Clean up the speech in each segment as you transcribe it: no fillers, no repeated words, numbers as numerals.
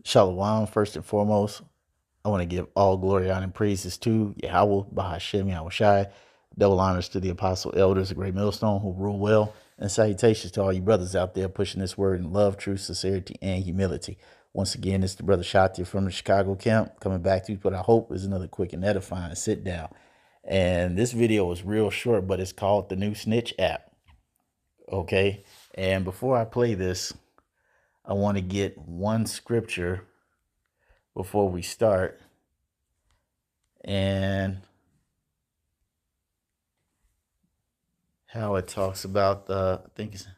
Shalom, first and foremost. I want to give all glory, honor, and praises to Yahweh, Bahashem, Yahweh Shai. Double honors to the apostle elders, the great millstone who rule well. And salutations to all you brothers out there pushing this word in love, truth, sincerity, and humility. Once again, it's the brother Shati from the Chicago camp coming back to you. What I hope is another quick and edifying sit down. And this video was real short, but it's called the new Snitch app. Okay. And before I play this, I want to get one scripture before we start. And how it talks about I think it's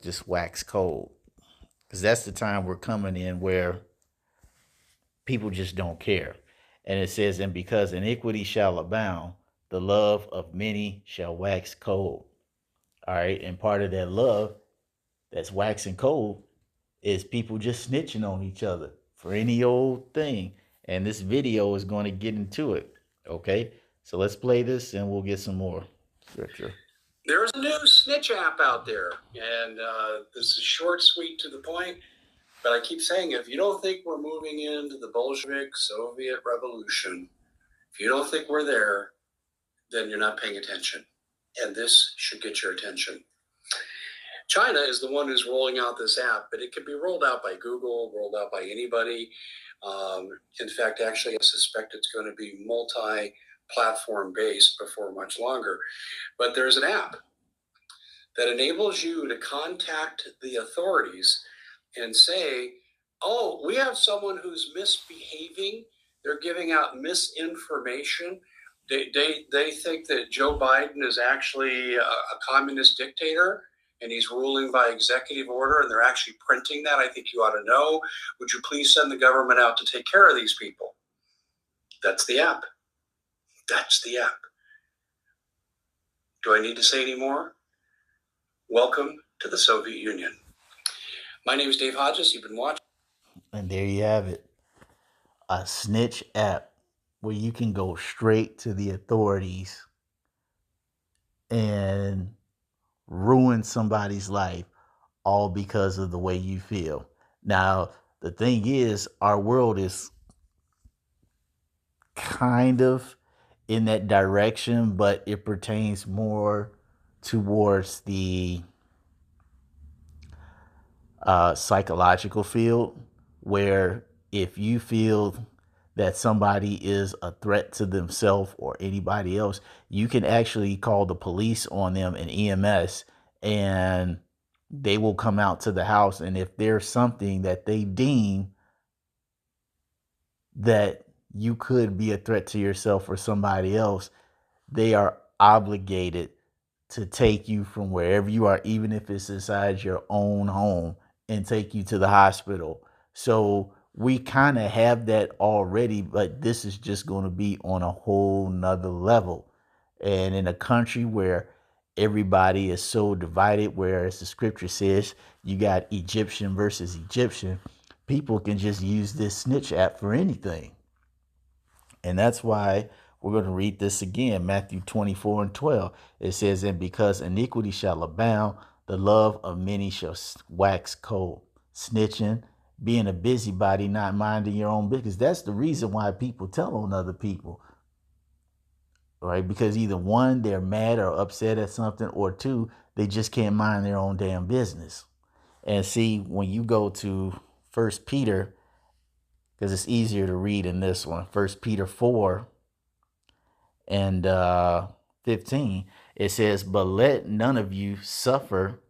just wax cold, because that's the time we're coming in where people just don't care. And it says, and because iniquity shall abound, the love of many shall wax cold. All right. And part of that love that's waxing cold is people just snitching on each other for any old thing. And this video is going to get into it. Okay. So let's play this and we'll get some more scripture. There's a new snitch app out there, and this is short, sweet, to the point. But I keep saying, if you don't think we're moving into the Bolshevik Soviet Revolution, if you don't think we're there, then you're not paying attention. And this should get your attention. China is the one who's rolling out this app, but it can be rolled out by Google, rolled out by anybody. In fact, actually, I suspect it's going to be multi-platform based before much longer. But there's an app that enables you to contact the authorities and say, oh, we have someone who's misbehaving. They're giving out misinformation. They think that Joe Biden is actually a communist dictator and he's ruling by executive order, and they're actually printing that. I think you ought to know. Would you please send the government out to take care of these people? That's the app. That's the app. Do I need to say any more? Welcome to the Soviet Union. My name is Dave Hodges. You've been watching. And there you have it. A snitch app where you can go straight to the authorities and ruin somebody's life all because of the way you feel. Now, the thing is, our world is kind of in that direction, but it pertains more towards the psychological field, where if you feel that somebody is a threat to themselves or anybody else, you can actually call the police on them and EMS, and they will come out to the house. And if there's something that they deem that you could be a threat to yourself or somebody else, they are obligated to take you from wherever you are, even if it's inside your own home, and take you to the hospital. So we kind of have that already, but this is just going to be on a whole nother level. And in a country where everybody is so divided, where, as the scripture says, you got Egyptian versus Egyptian, people can just use this snitch app for anything. And that's why we're going to read this again, Matthew 24 and 12. It says, and because iniquity shall abound, the love of many shall wax cold. Snitching, being a busybody, not minding your own business. That's the reason why people tell on other people, right? Because either one, they're mad or upset at something, or two, they just can't mind their own damn business. And see, when you go to First Peter, because it's easier to read in this one, First Peter 4 and 15, it says, but let none of you suffer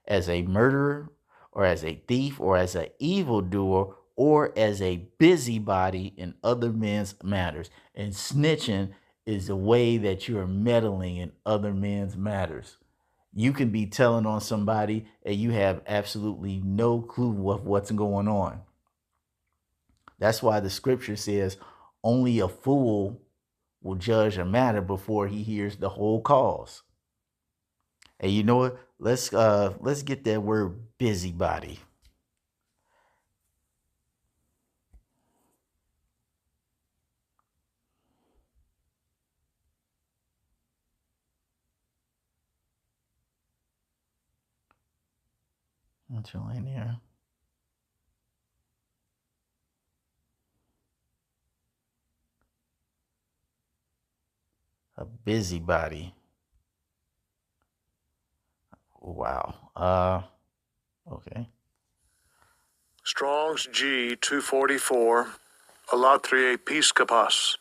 as a murderer or as a thief or as an evildoer or as a busybody in other men's matters. And snitching is the way that you are meddling in other men's matters. You can be telling on somebody and you have absolutely no clue of what's going on. That's why the scripture says only a fool will judge a matter before he hears the whole cause. And you know what? Let's get that word busybody. Join here. A busybody. Wow. Okay. Strong's G 244. Alatri episcopos.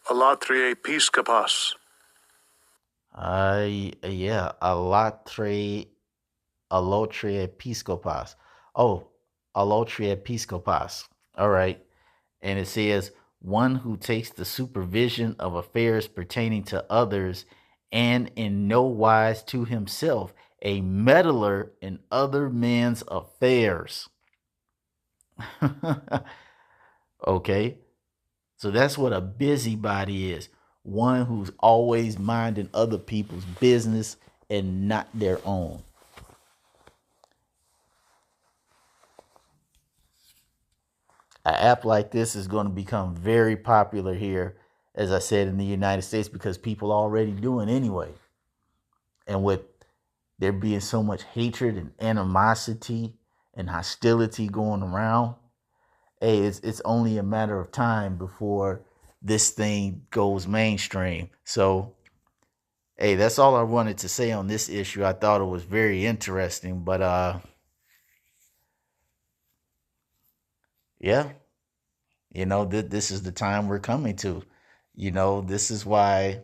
Alatri episcopos. Yeah, alotri episcopos. Oh, alotri episcopos. All right. And it says, one who takes the supervision of affairs pertaining to others and in no wise to himself, a meddler in other men's affairs. Okay. So that's what a busybody is. One who's always minding other people's business and not their own. An app like this is going to become very popular here, as I said, in the United States, because people are already doing anyway. And with there being so much hatred and animosity and hostility going around, hey, it's only a matter of time before this thing goes mainstream. So, hey, that's all I wanted to say on this issue. I thought it was very interesting, but yeah, this is the time we're coming to. This is why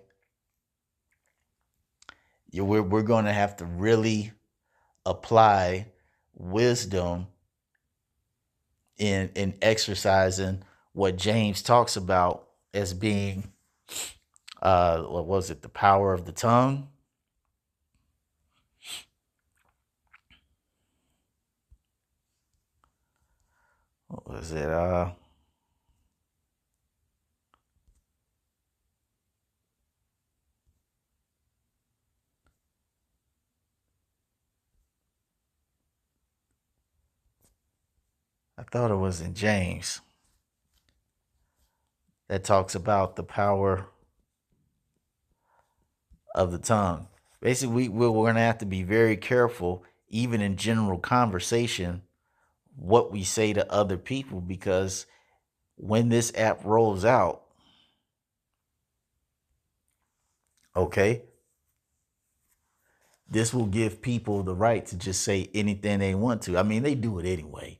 we're going to have to really apply wisdom in exercising what James talks about as being what was it, the power of the tongue. What was it? I thought it was in James that talks about the power of the tongue. Basically, we're going to have to be very careful, even in general conversation, what we say to other people, because when this app rolls out, okay, this will give people the right to just say anything they want to. I mean, they do it anyway,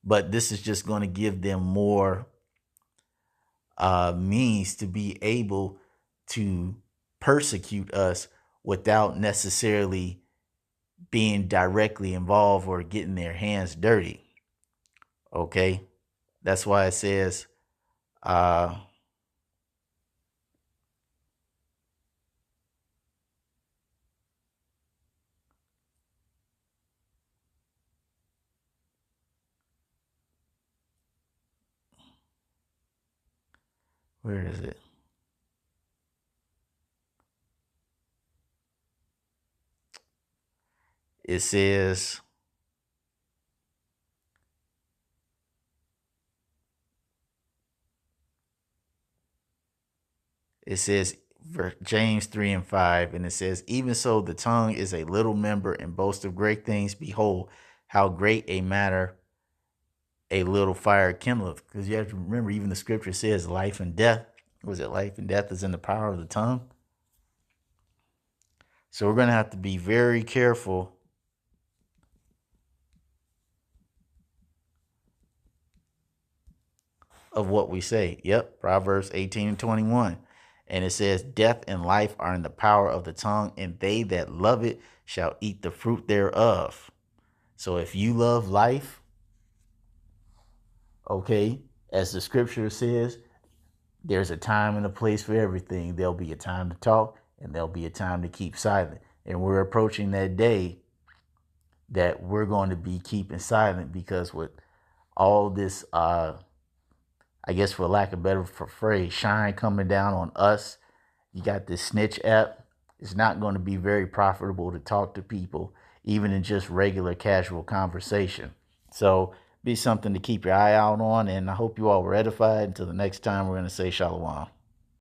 but this is just going to give them more means to be able to persecute us without necessarily being directly involved or getting their hands dirty. Okay, that's why it says where is it? It says James 3 and 5, and it says, even so the tongue is a little member and boasts of great things. Behold, how great a matter a little fire kindleth. Because you have to remember, even the scripture says life and death. Was it life and death is in the power of the tongue? So we're going to have to be very careful of what we say. Yep, Proverbs 18 and 21. And it says, death and life are in the power of the tongue, and they that love it shall eat the fruit thereof. So if you love life, okay, as the scripture says, there's a time and a place for everything. There'll be a time to talk, and there'll be a time to keep silent. And we're approaching that day that we're going to be keeping silent, because with all this, I guess for lack of better phrase, shine coming down on us, you got this snitch app. It's not going to be very profitable to talk to people, even in just regular casual conversation. So be something to keep your eye out on, and I hope you all were edified. Until the next time, we're going to say shalom.